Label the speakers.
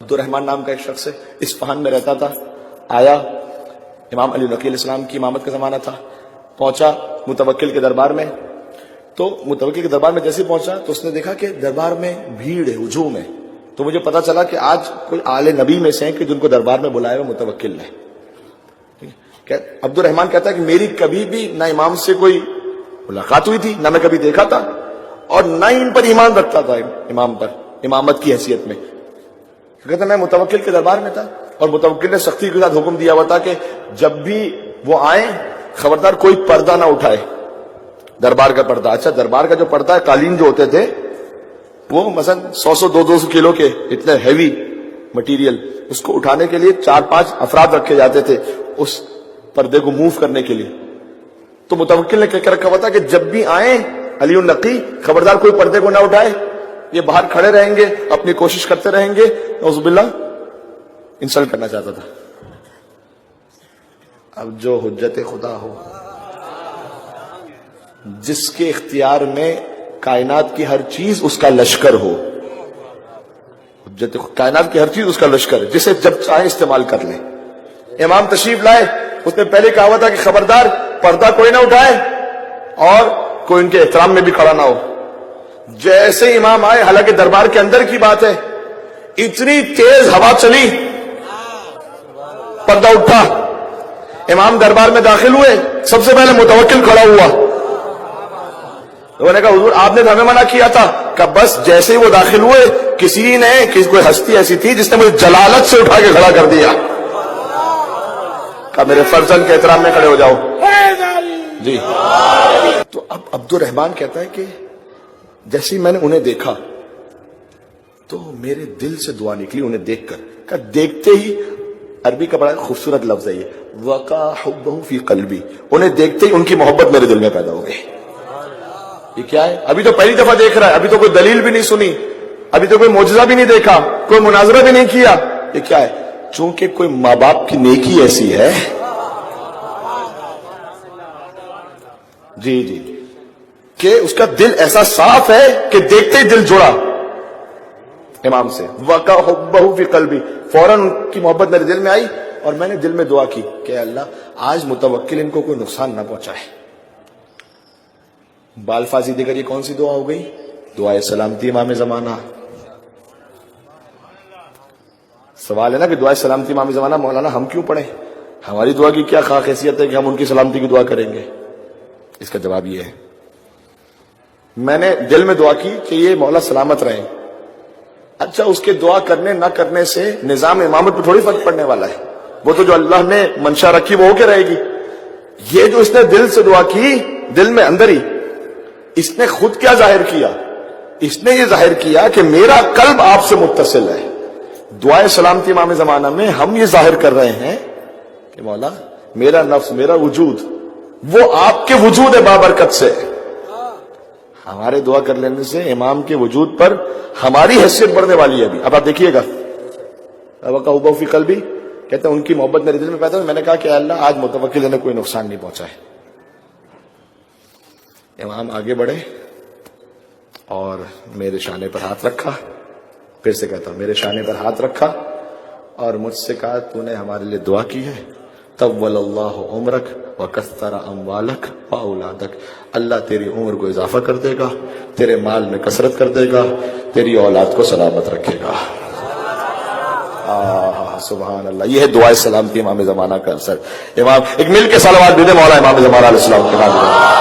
Speaker 1: عبد الرحمن نام کا ایک شخص ہے، اصفہان میں رہتا تھا. آیا، امام علی نقی علیہ السلام کی امامت کا زمانہ تھا. پہنچا متوکل کے دربار میں. تو متوکل کے دربار میں جیسے پہنچا تو اس نے دیکھا کہ دربار میں بھیڑ ہے، ہجوم ہے. تو مجھے پتا چلا کہ آج کوئی آل نبی میں سے ہیں کہ جن کو دربار میں بلایا ہوا متوکل نے. عبد الرحمن کہتا ہے کہ میری کبھی بھی نہ امام سے کوئی ملاقات ہوئی تھی، نہ میں کبھی دیکھا تھا، اور نہ ان پر ایمان رکھتا تھا، امام پر امامت کی حیثیت میں. کہتا میں متوکل کے دربار میں تھا اور متوکل نے سختی کے ساتھ حکم دیا ہوا تھا کہ جب بھی وہ آئیں خبردار کوئی پردہ نہ اٹھائے، دربار کا پردہ. اچھا، دربار کا جو پردہ ہے، قالین جو ہوتے تھے وہ مثلا 100-200 کلو کے اتنے ہیوی مٹیریل، اس کو اٹھانے کے لیے 4-5 افراد رکھے جاتے تھے اس پردے کو موو کرنے کے لیے. تو متوکل نے کہہ رکھا ہوا تھا کہ جب بھی آئیں علی النقی خبردار کوئی پردے کو نہ اٹھائے، یہ باہر کھڑے رہیں گے، اپنی کوشش کرتے رہیں گے. نعوذ باللہ انسلٹ کرنا چاہتا تھا. اب جو حجت خدا ہو، جس کے اختیار میں کائنات کی ہر چیز اس کا لشکر ہو، حجت کائنات کی ہر چیز اس کا لشکر ہے، جسے جب چاہے استعمال کر لیں. امام تشریف لائے، اس نے پہلے کہا ہوا تھا کہ خبردار پردہ کوئی نہ اٹھائے اور کوئی ان کے احترام میں بھی کھڑا نہ ہو. جیسے امام آئے، حالانکہ دربار کے اندر کی بات ہے، اتنی تیز ہوا چلی، پردہ اٹھا. امام دربار میں داخل ہوئے، سب سے پہلے متوکل کھڑا ہوا. انہوں نے کہا حضور آپ نے ہمیں منع کیا تھا. کہ بس جیسے ہی وہ داخل ہوئے، کوئی ہستی ایسی تھی جس نے مجھے جلالت سے اٹھا کے کھڑا کر دیا. کہا میرے فرزند کے احترام میں کھڑے ہو جاؤ. جی. تو اب عبد الرحمن کہتا ہے کہ جیسے میں نے انہیں دیکھا تو میرے دل سے دعا نکلی انہیں دیکھ کر. کہ دیکھتے ہی، عربی کا بڑا خوبصورت لفظ ہے یہ، وقع حبہ فی قلبی، انہیں دیکھتے ہی ان کی محبت میرے دل میں پیدا ہو گئی. یہ کیا ہے؟ ابھی تو پہلی دفعہ دیکھ رہا ہے، ابھی تو کوئی دلیل بھی نہیں سنی، ابھی تو کوئی معجزہ بھی نہیں دیکھا، کوئی مناظرہ بھی نہیں کیا. یہ کیا ہے؟ چونکہ کوئی ماں باپ کی نیکی ایسی ہے، جی کہ اس کا دل ایسا صاف ہے کہ دیکھتے ہی دل جڑا امام سے. وقع حبہ فی قلبی، فوراً ان کی محبت میرے دل میں آئی اور میں نے دل میں دعا کی کہ اللہ آج متوکل ان کو کوئی نقصان نہ پہنچائے. بالفاظی دیگر یہ کون سی دعا ہو گئی؟ دعائے سلامتی امام زمانہ. سوال ہے نا کہ دعائے سلامتی امام زمانہ مولانا ہم کیوں پڑھیں؟ ہماری دعا کی کیا خاص حیثیت ہے کہ ہم ان کی سلامتی کی دعا کریں گے؟ اس کا جواب یہ ہے، میں نے دل میں دعا کی کہ یہ مولا سلامت رہیں. اچھا، اس کے دعا کرنے نہ کرنے سے نظام امامت پہ تھوڑی فرق پڑنے والا ہے. وہ تو جو اللہ نے منشا رکھی وہ ہو کے رہے گی. یہ جو اس نے دل سے دعا کی، دل میں اندر ہی، اس نے خود کیا ظاہر کیا؟ اس نے یہ ظاہر کیا کہ میرا قلب آپ سے متصل ہے. دعائے سلامتی امام زمانہ میں ہم یہ ظاہر کر رہے ہیں کہ مولا میرا نفس، میرا وجود وہ آپ کے وجود ہے بابرکت سے. ہمارے دعا کر لینے سے امام کے وجود پر ہماری حیثیت بڑھنے والی ہے. ابھی اب آپ دیکھیے گا، وقع حبہ فی قلبی کہتے ہیں ان کی محبت میرے دل میں پیدا ہوئی. میں نے کہا کہ اللہ آج متوکل نے کوئی نقصان نہیں پہنچائے. امام آگے بڑھے اور میرے شانے پر ہاتھ رکھا. پھر سے کہتا ہوں، میرے شانے پر ہاتھ رکھا اور مجھ سے کہا تو نے ہمارے لیے دعا کی ہے، طول اللہ عمرک وکثر اموالک واولادک، اللہ تیری عمر کو اضافہ کر دے گا، تیرے مال میں کثرت کر دے گا، تیری اولاد کو سلامت رکھے گا. سبحان اللہ. یہ ہے دعائے سلامتی امام زمانہ کا اثر. امام ایک مل کے صلوات بھی دے مولا امام زمانہ علیہ السلام کے نام.